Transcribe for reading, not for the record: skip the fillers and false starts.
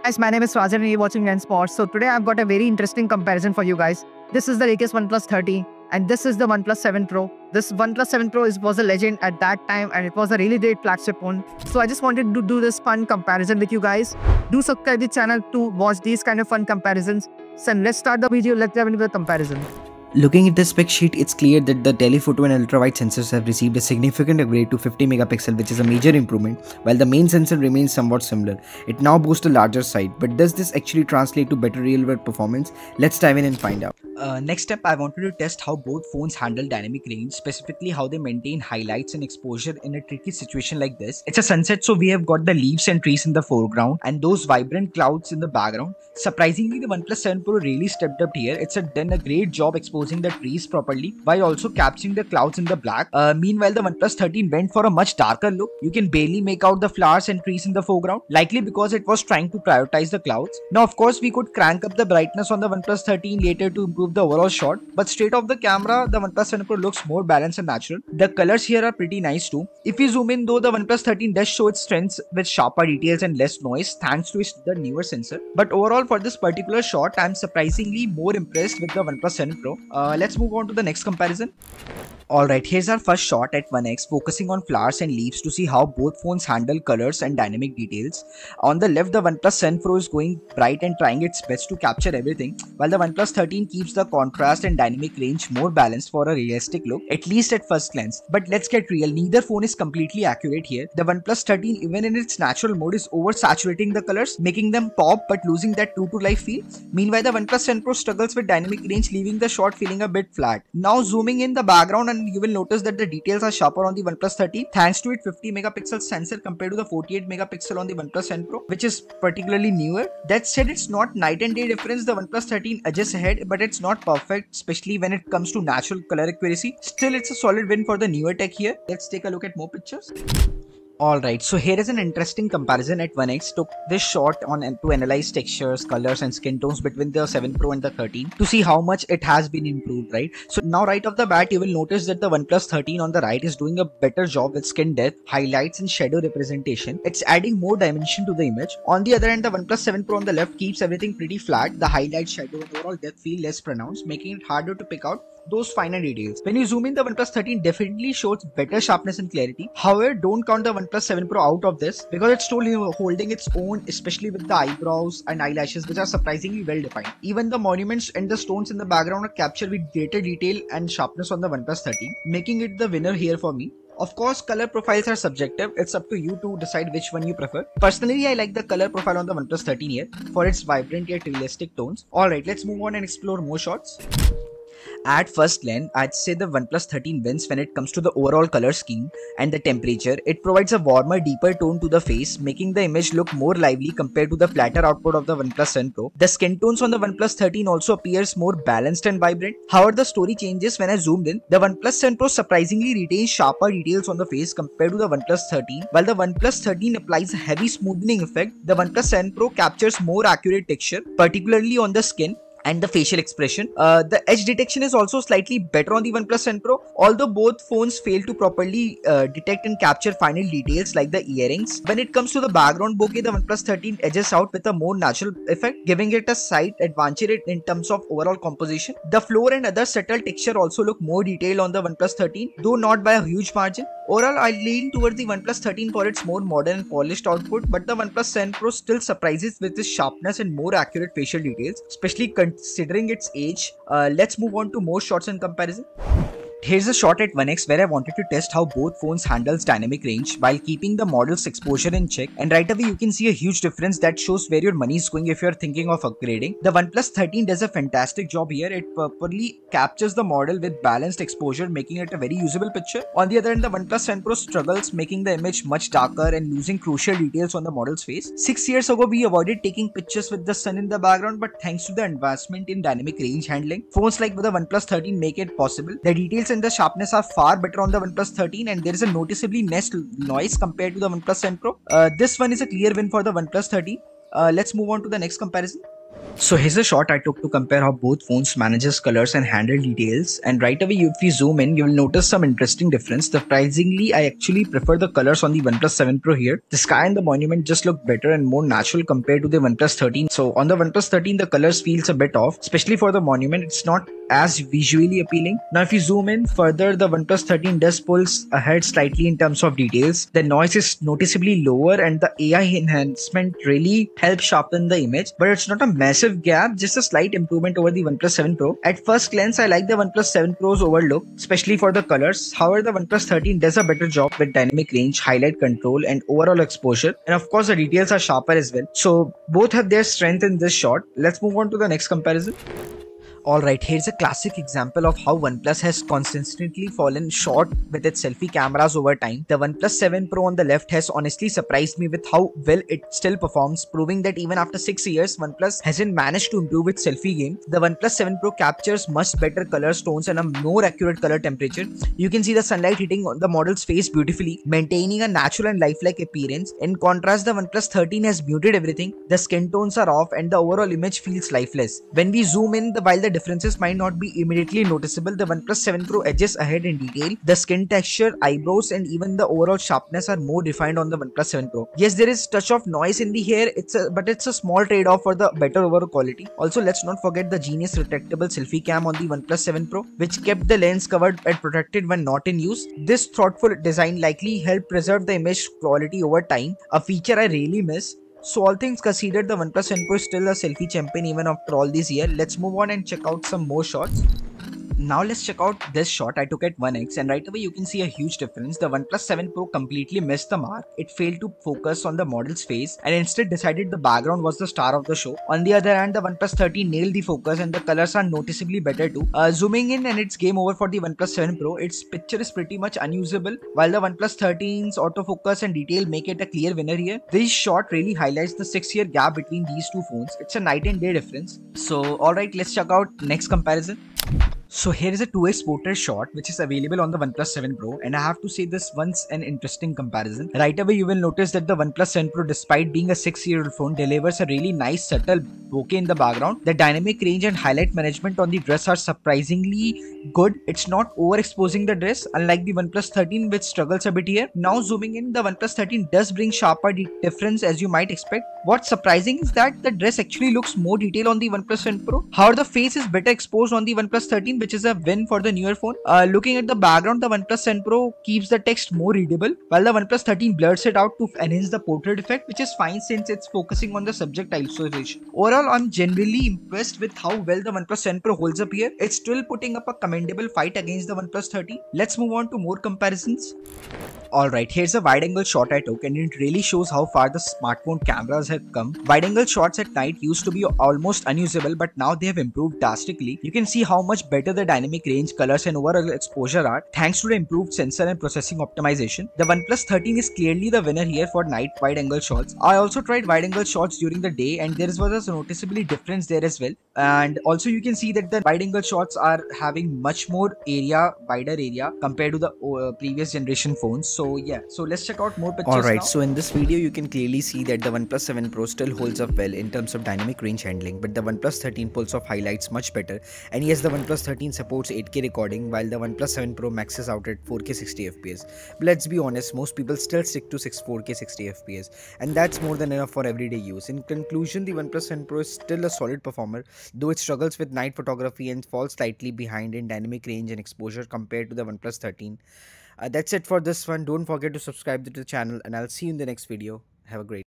Guys, my name is Rajan and you're watching Lens Sports. So today I've got a very interesting comparison for you guys. This is the latest OnePlus 30 and this is the OnePlus 7 Pro. This OnePlus 7 Pro was a legend at that time and it was a really great flagship phone. So I just wanted to do this fun comparison with you guys. Do subscribe to the channel to watch these kind of fun comparisons. So let's start the video. Let's dive into the comparison. Looking at the spec sheet, it's clear that the telephoto and ultra-wide sensors have received a significant upgrade to 50 megapixel, which is a major improvement, while the main sensor remains somewhat similar. It now boasts a larger size, but does this actually translate to better real-world performance? Let's dive in and find out. Next up, I wanted to test how both phones handle dynamic range, specifically how they maintain highlights and exposure in a tricky situation like this. It's a sunset, so we have got the leaves and trees in the foreground and those vibrant clouds in the background. Surprisingly, the OnePlus 7 Pro really stepped up here. It's done a great job exposing the trees properly while also capturing the clouds in the black. Meanwhile, the OnePlus 13 went for a much darker look. You can barely make out the flowers and trees in the foreground, likely because it was trying to prioritize the clouds. Now, of course, we could crank up the brightness on the OnePlus 13 later to improve the overall shot, but straight off the camera, the OnePlus 7 Pro looks more balanced and natural. The colors here are pretty nice too. If we zoom in though, the OnePlus 13 does show its strengths with sharper details and less noise thanks to the newer sensor. But overall, for this particular shot, I'm surprisingly more impressed with the OnePlus 7 Pro. Let's move on to the next comparison. Alright, here's our first shot at 1x, focusing on flowers and leaves to see how both phones handle colors and dynamic details. On the left, the OnePlus 7 Pro is going bright and trying its best to capture everything, while the OnePlus 13 keeps the contrast and dynamic range more balanced for a realistic look, at least at first glance. But let's get real, neither phone is completely accurate here. The OnePlus 13, even in its natural mode, is oversaturating the colors, making them pop but losing that true to life feel. Meanwhile, the OnePlus 7 Pro struggles with dynamic range, leaving the shot feeling a bit flat. Now zooming in the background, and you will notice that the details are sharper on the OnePlus 13 thanks to its 50 megapixel sensor compared to the 48 megapixel on the OnePlus 10 Pro, which is particularly newer. That said, it's not night and day difference. The OnePlus 13 edges ahead, but it's not perfect, especially when it comes to natural color accuracy. Still, it's a solid win for the newer tech here. Let's take a look at more pictures. Alright, so here is an interesting comparison at 1x. Took this shot to analyze textures, colors and skin tones between the 7 Pro and the 13 to see how much it has been improved, right? So now right off the bat, you will notice that the OnePlus 13 on the right is doing a better job with skin depth, highlights and shadow representation. It's adding more dimension to the image. On the other hand, the OnePlus 7 Pro on the left keeps everything pretty flat. The highlight, shadow and overall depth feel less pronounced, making it harder to pick out those finer details. When you zoom in, the OnePlus 13 definitely shows better sharpness and clarity. However, don't count the OnePlus 7 Pro out of this because it's still holding its own, especially with the eyebrows and eyelashes, which are surprisingly well defined. Even the monuments and the stones in the background are captured with greater detail and sharpness on the OnePlus 13, making it the winner here for me. Of course, color profiles are subjective. It's up to you to decide which one you prefer. Personally, I like the color profile on the OnePlus 13 here for its vibrant yet realistic tones. Alright, let's move on and explore more shots. At first glance, I'd say the OnePlus 13 wins when it comes to the overall color scheme and the temperature. It provides a warmer, deeper tone to the face, making the image look more lively compared to the flatter output of the OnePlus 7 Pro. The skin tones on the OnePlus 13 also appears more balanced and vibrant. However, the story changes when I zoomed in. The OnePlus 7 Pro surprisingly retains sharper details on the face compared to the OnePlus 13. While the OnePlus 13 applies a heavy smoothing effect, the OnePlus 7 Pro captures more accurate texture, particularly on the skin and the facial expression. The edge detection is also slightly better on the OnePlus 10 Pro, although both phones fail to properly detect and capture final details like the earrings. When it comes to the background bokeh, the OnePlus 13 edges out with a more natural effect, giving it a slight advantage in terms of overall composition. The floor and other subtle texture also look more detailed on the OnePlus 13, though not by a huge margin. Overall, I lean towards the OnePlus 13 for its more modern and polished output, but the OnePlus 10 Pro still surprises with its sharpness and more accurate facial details, especially considering its age. Let's move on to more shots in comparison. Here's a shot at 1x where I wanted to test how both phones handles dynamic range while keeping the model's exposure in check, and right away you can see a huge difference that shows where your money is going if you're thinking of upgrading. The OnePlus 13 does a fantastic job here. It properly captures the model with balanced exposure, making it a very usable picture. On the other hand, the OnePlus 10 Pro struggles, making the image much darker and losing crucial details on the model's face. 6 years ago, we avoided taking pictures with the sun in the background, but thanks to the advancement in dynamic range handling, phones like the OnePlus 13 make it possible. The details and the sharpness are far better on the OnePlus 13 and there is a noticeably less noise compared to the OnePlus 10 Pro. This one is a clear win for the OnePlus 13. Let's move on to the next comparison. So here's a shot I took to compare how both phones manages colors and handle details. And right away, if you zoom in, you will notice some interesting difference. Surprisingly, I actually prefer the colors on the OnePlus 7 Pro here. The sky and the monument just look better and more natural compared to the OnePlus 13. So on the OnePlus 13, the colors feels a bit off, especially for the monument. It's not as visually appealing. Now if you zoom in further, the OnePlus 13 does pulls ahead slightly in terms of details. The noise is noticeably lower and the AI enhancement really helps sharpen the image, but it's not a massive gap, just a slight improvement over the OnePlus 7 Pro. At first glance, I like the OnePlus 7 Pro's overlook, especially for the colors. However, the OnePlus 13 does a better job with dynamic range, highlight control and overall exposure, and of course the details are sharper as well. So both have their strength in this shot. Let's move on to the next comparison. Alright, here's a classic example of how OnePlus has consistently fallen short with its selfie cameras over time. The OnePlus 7 Pro on the left has honestly surprised me with how well it still performs, proving that even after 6 years, OnePlus hasn't managed to improve its selfie game. The OnePlus 7 Pro captures much better color tones and a more accurate color temperature. You can see the sunlight hitting the model's face beautifully, maintaining a natural and lifelike appearance. In contrast, the OnePlus 13 has muted everything. The skin tones are off and the overall image feels lifeless. When we zoom in, while the differences might not be immediately noticeable, the OnePlus 7 Pro edges ahead in detail. The skin texture, eyebrows and even the overall sharpness are more defined on the OnePlus 7 Pro. Yes, there is touch of noise in the hair, but it's a small trade-off for the better overall quality. Also, let's not forget the genius retractable selfie cam on the OnePlus 7 Pro, which kept the lens covered and protected when not in use. This thoughtful design likely helped preserve the image quality over time, a feature I really miss. So all things considered, the OnePlus 7 Pro is still a selfie champion even after all these years. Let's move on and check out some more shots. Now let's check out this shot I took at 1x, and right away you can see a huge difference. The OnePlus 7 Pro completely missed the mark. It failed to focus on the model's face and instead decided the background was the star of the show. On the other hand, the OnePlus 13 nailed the focus and the colors are noticeably better too. Zooming in and it's game over for the OnePlus 7 Pro. Its picture is pretty much unusable, while the OnePlus 13's autofocus and detail make it a clear winner here. This shot really highlights the 6-year gap between these two phones. It's a night and day difference. So alright, let's check out next comparison. So here is a 2x portrait shot which is available on the OnePlus 7 Pro, and I have to say this one's an interesting comparison. Right away you will notice that the OnePlus 7 Pro, despite being a 6-year-old phone, delivers a really nice subtle bokeh in the background. The dynamic range and highlight management on the dress are surprisingly good. It's not overexposing the dress, unlike the OnePlus 13 which struggles a bit here. Now zooming in, the OnePlus 13 does bring sharper difference as you might expect. What's surprising is that the dress actually looks more detailed on the OnePlus 7 Pro. However, the face is better exposed on the OnePlus 13, which is a win for the newer phone. Looking at the background, the OnePlus 7 Pro keeps the text more readable, while the OnePlus 13 blurs it out to enhance the portrait effect, which is fine since it's focusing on the subject isolation. Overall, I'm genuinely impressed with how well the OnePlus 7 Pro holds up here. It's still putting up a commendable fight against the OnePlus 13. Let's move on to more comparisons. Alright, here's a wide angle shot I took, and it really shows how far the smartphone cameras have come. Wide angle shots at night used to be almost unusable, but now they have improved drastically. You can see how much better the dynamic range, colors and overall exposure are thanks to the improved sensor and processing optimization. The OnePlus 13 is clearly the winner here for night wide angle shots. I also tried wide angle shots during the day, and there was a noticeably difference there as well. And also you can see that the wide angle shots are having much more wider area compared to the previous generation phones. So yeah, so let's check out more pictures. Alright, now. so in this video you can clearly see that the OnePlus 7 Pro still holds up well in terms of dynamic range handling, but the OnePlus 13 pulls off highlights much better. And yes, the OnePlus 13 supports 8K recording, while the OnePlus 7 Pro maxes out at 4K 60fps. But let's be honest, most people still stick to 4K 60fps, and that's more than enough for everyday use. In conclusion, the OnePlus 7 Pro is still a solid performer, though it struggles with night photography and falls slightly behind in dynamic range and exposure compared to the OnePlus 13. That's it for this one. Don't forget to subscribe to the channel, and I'll see you in the next video. Have a great